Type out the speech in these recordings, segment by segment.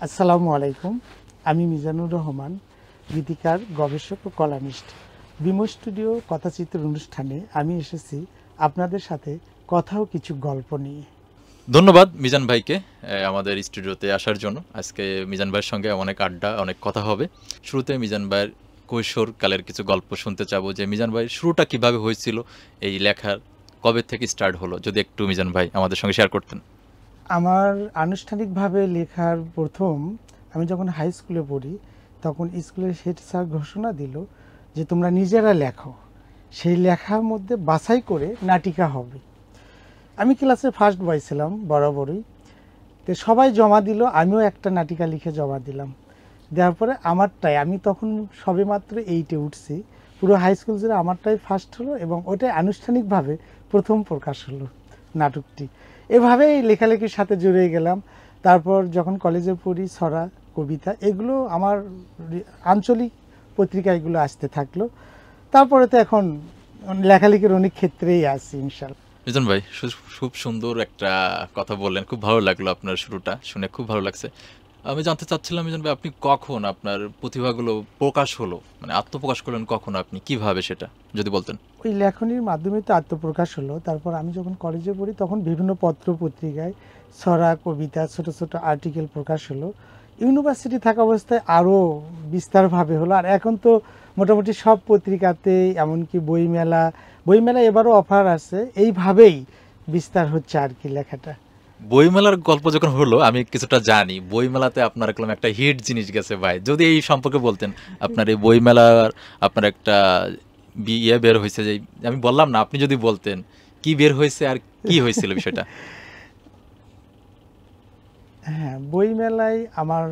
আসসালামু আলাইকুম। আমি মিজানুর রহমান, গীতিকার, গবেষক ও কলামিস্ট। বিমো স্টুডিও কথাচিত্র অনুষ্ঠানে আমি এসেছি আপনাদের সাথে কথা ও কিছু গল্প নিয়ে। ধন্যবাদ মিজান ভাইকে আমাদের স্টুডিওতে আসার জন্য। আজকে মিজান ভাইয়ের সঙ্গে অনেক আড্ডা, অনেক কথা হবে। শুরুতে মিজান ভাইয়ের কৈশোরকালের কিছু গল্প শুনতে চাবো যে মিজান ভাইয়ের শুরুটা কিভাবে হয়েছিল, এই লেখার কবে থেকে স্টার্ট হলো, যদি একটু মিজান ভাই আমাদের সঙ্গে শেয়ার করতেন। আমার আনুষ্ঠানিকভাবে লেখার প্রথম, আমি যখন হাই স্কুলে পড়ি তখন স্কুলের হেড স্যার ঘোষণা দিল যে তোমরা নিজেরা লেখো, সেই লেখার মধ্যে বাছাই করে নাটিকা হবে। আমি ক্লাসে ফার্স্ট বয় ছিলাম বরাবরই। তো সবাই জমা দিল, আমিও একটা নাটিকা লিখে জমা দিলাম। দেওয়ার পরে আমারটাই, আমি তখন সবেমাত্র 8-এ উঠছি, পুরো হাই স্কুল জুড়ে আমারটাই ফার্স্ট হলো এবং ওটাই আনুষ্ঠানিকভাবে প্রথম প্রকাশ হলো নাটকটি। এভাবেই লেখালেখির সাথে জড়িয়ে গেলাম। তারপর যখন কলেজে পড়ি, ছড়া, কবিতা এগুলো আমার আঞ্চলিক পত্রিকা এগুলো আসতে থাকলো। তারপরে তো এখন লেখালেখির অনেক ক্ষেত্রেই আছি ইনশাল্লাহ। মিজান ভাই খুব সুন্দর একটা কথা বললেন, খুব ভালো লাগলো আপনার শুরুটা শুনে, খুব ভালো লাগছে। আমি জানতে চাচ্ছিলাম মিজান ভাই, আপনি কখন আপনার প্রতিভাগুলো প্রকাশ হলো, মানে আত্মপ্রকাশ করলেন কখন, আপনি কিভাবে সেটা যদি বলতেন। ওই লেখনীর মাধ্যমে তো আত্মপ্রকাশ হলো। তারপর আমি যখন কলেজে পড়ি তখন বিভিন্ন পত্র পত্রিকায় ছড়া, কবিতা, ছোট ছোট আর্টিকেল প্রকাশ হলো। ইউনিভার্সিটি থাকা অবস্থায় আরও বিস্তারভাবে হলো। আর এখন তো মোটামুটি সব পত্রিকাতেই, এমনকি বইমেলা এবারও অফার আছে। এইভাবেই বিস্তার হচ্ছে আর কি লেখাটা। বইমেলার গল্প যখন হলো আমি কিছুটা জানি, বইমেলাতে আপনার একদম একটা হিট জিনিস গেছে ভাই, যদি এই সম্পর্কে বলতেন। আপনার এই বইমেলার আপনার একটা ইয়ে বের হয়েছে, যে আমি বললাম না, আপনি যদি বলতেন কি বের হয়েছে আর কি হয়েছিল বিষয়টা। হ্যাঁ, বইমেলায় আমার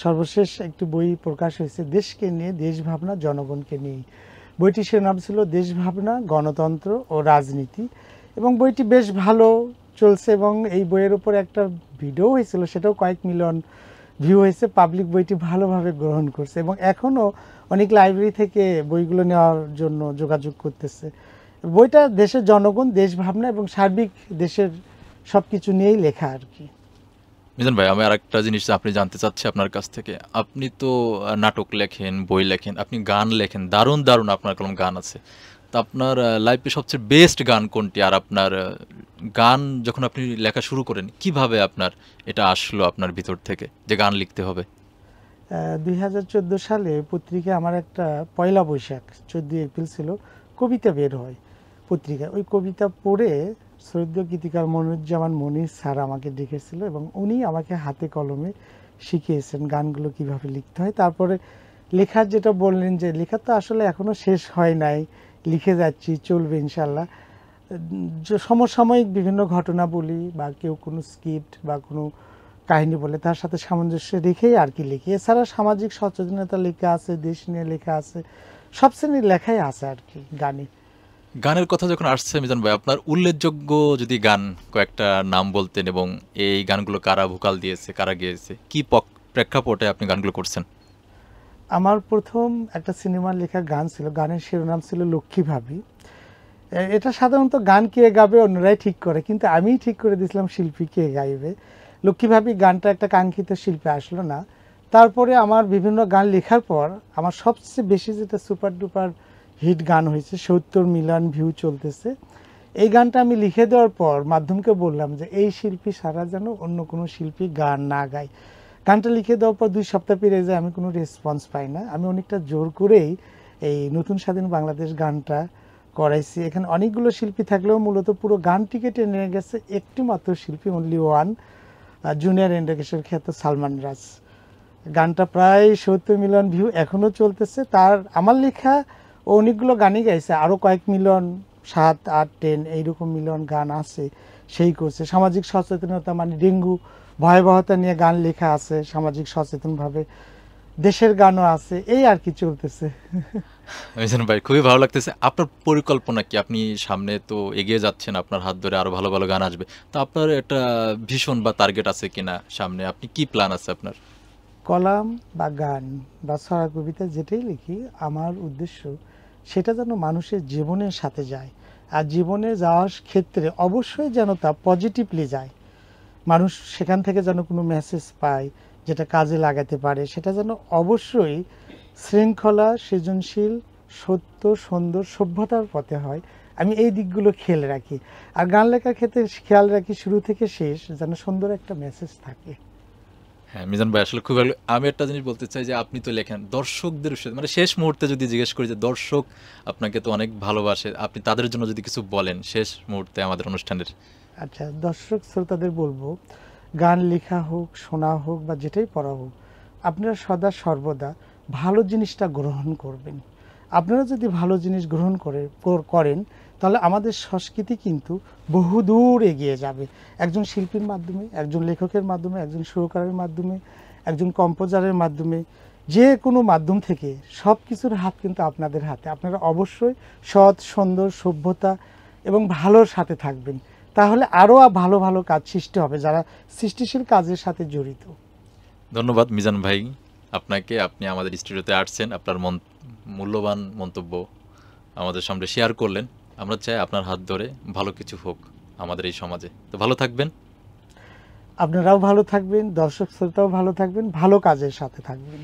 সর্বশেষ একটি বই প্রকাশ হয়েছে দেশকে নিয়ে, দেশ ভাবনা, জনগণকে নিয়ে। বইটির শিরোনাম ছিল দেশ ভাবনা, গণতন্ত্র ও রাজনীতি। এবং বইটি বেশ ভালো চলছে এবং এই বইয়ের উপর একটা ভিডিও হয়েছিল, সেটাও কয়েক মিলিয়ন ভিউ হয়েছে। পাবলিক বইটি ভালোভাবে গ্রহণ করছে এবং এখনও অনেক লাইব্রেরি থেকে বইগুলো নেওয়ার জন্য যোগাযোগ করতেছে। বইটা দেশের জনগণ, দেশ ভাবনা এবং সার্বিক দেশের সব কিছু নিয়েই লেখা আর কি। মিজান ভাই, আমি আর একটা জিনিস আপনি জানতে চাচ্ছি আপনার কাছ থেকে। আপনি তো নাটক লেখেন, বই লেখেন, আপনি গান লেখেন, দারুণ দারুণ আপনার কলম গান আছে। তো আপনার লাইফে সবচেয়ে বেস্ট গান কোনটি? আর আপনার গান যখন আপনি লেখা শুরু করেন, কিভাবে আপনার এটা আসলো আপনার ভিতর থেকে যে গান লিখতে হবে? 2014 সালে পত্রিকায় আমার একটা, পয়লা বৈশাখ 14 এপ্রিল ছিল, কবিতা বের হয় পত্রিকায়। ওই কবিতা পড়ে শ্রদ্ধেয় গীতিকার মনিরুজ্জামান মনির স্যার আমাকে ডেকেছিল এবং উনি আমাকে হাতে কলমে শিখিয়েছেন গানগুলো কিভাবে লিখতে হয়। তারপরে লেখার যেটা বললেন, যে লেখা তো আসলে এখনও শেষ হয় নাই, লিখে যাচ্ছি, চলবে ইনশাল্লাহ। যে সমসাময়িক বিভিন্ন ঘটনা বলি বা কেউ কোনো স্ক্রিপ্ট বা কোনো কাহিনী বলে, তার সাথে সামঞ্জস্য রেখেই আর কি লিখি। এছাড়া সামাজিক সচেতনতা লেখা আছে, দেশ নিয়ে লেখা আছে, সব শ্রেণীর লেখাই আছে আর কি গানে। গানের কথা যখন আসছে মিজান ভাই, আপনার উল্লেখযোগ্য যদি গান কয়েকটা নাম বলতেন, এবং এই গানগুলো কারা ভোকাল দিয়েছে, কারা গেয়েছে, কি প্রেক্ষাপটে আপনি গানগুলো করছেন? আমার প্রথম একটা সিনেমার লেখা গান ছিল, গানের শিরোনাম ছিল লক্ষ্মী ভাবি। এটা সাধারণত গান কে গাবে অন্যরাই ঠিক করে, কিন্তু আমিই ঠিক করে দিয়েছিলাম শিল্পী কে গাইবে। লক্ষ্মী ভাবি গানটা একটা কাঙ্ক্ষিত শিল্পী আসলো না। তারপরে আমার বিভিন্ন গান লেখার পর আমার সবচেয়ে বেশি যেটা সুপার ডুপার হিট গান হয়েছে, 70 মিলিয়ন ভিউ চলতেছে, এই গানটা আমি লিখে দেওয়ার পর মাধ্যমকে বললাম যে এই শিল্পী সারা যেন অন্য কোনো শিল্পী গান না গায়। গানটা লিখে দেওয়ার পর 2 সপ্তাহ পেরে যায়, আমি কোনো রেসপন্স পাই না। আমি অনেকটা জোর করেই এই নতুন স্বাধীন বাংলাদেশ গানটা করাইছি। এখানে অনেকগুলো শিল্পী থাকলেও মূলত পুরো গানটিকে টেনে নিয়ে গেছে একটি মাত্র শিল্পী, অনলি ওয়ান, জুনিয়র এন্ডারকেশের খ্যাত সালমান রাজ। গানটা প্রায় 70 মিলিয়ন ভিউ এখনও চলতেছে। তার আমার লেখা ও অনেকগুলো গানই গাইছে, আরও কয়েক মিলিয়ন, 7, 8, 10 এইরকম মিলিয়ন গান আছে সেই করছে। সামাজিক সচেতনতা মানে ডেঙ্গু ভয়াবহতা নিয়ে গান লেখা আছে সামাজিক সচেতনভাবে, দেশের গানও আছে, এই আর কি চলতেছে। মিজান ভাই, খুবই ভালো লাগতেছে। আপনার পরিকল্পনা কি? আপনি সামনে তো এগিয়ে যাচ্ছেন, আপনার হাত ধরে আরো ভালো ভালো গান আসবে। তো আপনার একটা ভিশন বা টার্গেট আছে কিনা সামনে? আপনি কি প্ল্যান আছে আপনার? কলাম বা গান বা ছড়া, কবিতা যেটাই লিখি, আমার উদ্দেশ্য সেটা যেন মানুষের জীবনের সাথে যায়। আর জীবনে যাওয়ার ক্ষেত্রে অবশ্যই যেন তা পজিটিভলি যায়, মানুষ সেখান থেকে যেন কোনো মেসেজ পায়, যেটা কাজে লাগাতে পারে, সেটা যেন অবশ্যই শৃঙ্খলা, সৃজনশীল, সত্য, সুন্দর, সভ্যতার পথে হয়। আমি এই দিকগুলো খেয়াল রাখি। আর গান লেখার ক্ষেত্রে খেয়াল রাখি শুরু থেকে শেষ যেন সুন্দর একটা মেসেজ থাকে। হ্যাঁ, মিজান ভাই আসলে খুব ভালো। আমি একটা জিনিস বলতে চাই যে আপনি তো লেখেন দর্শকদের উদ্দেশ্যে, মানে শেষ মুহূর্তে যদি জিজ্ঞেস করি যে দর্শক আপনাকে তো অনেক ভালোবাসে, আপনি তাদের জন্য যদি কিছু বলেন শেষ মুহূর্তে আমাদের অনুষ্ঠানের। আচ্ছা, দর্শক শ্রোতাদের বলবো, গান লেখা হোক, শোনা হোক বা যেটাই পড়া হোক, আপনারা সদা সর্বদা ভালো জিনিসটা গ্রহণ করবেন। আপনারা যদি ভালো জিনিস গ্রহণ করেন তাহলে আমাদের সংস্কৃতি কিন্তু বহুদূর এগিয়ে যাবে। একজন শিল্পীর মাধ্যমে, একজন লেখকের মাধ্যমে, একজন সুরকারের মাধ্যমে, একজন কম্পোজারের মাধ্যমে, যে কোনো মাধ্যম থেকে সব কিছুর হাত কিন্তু আপনাদের হাতে। আপনারা অবশ্যই সৎ, সুন্দর, সভ্যতা এবং ভালোর সাথে থাকবেন। তাহলে আরও ভালো ভালো কাজ সৃষ্টি হবে যারা সৃষ্টিশীল কাজের সাথে জড়িত। ধন্যবাদ মিজান ভাই আপনাকে, আপনি আমাদের স্টুডিওতে আসছেন, আপনার মূল্যবান মন্তব্য আমাদের সামনে শেয়ার করলেন। আমরা চাই আপনার হাত ধরে ভালো কিছু হোক আমাদের এই সমাজে। তো ভালো থাকবেন। আপনারাও ভালো থাকবেন, দর্শক শ্রোতাও ভালো থাকবেন, ভালো কাজের সাথে থাকবেন।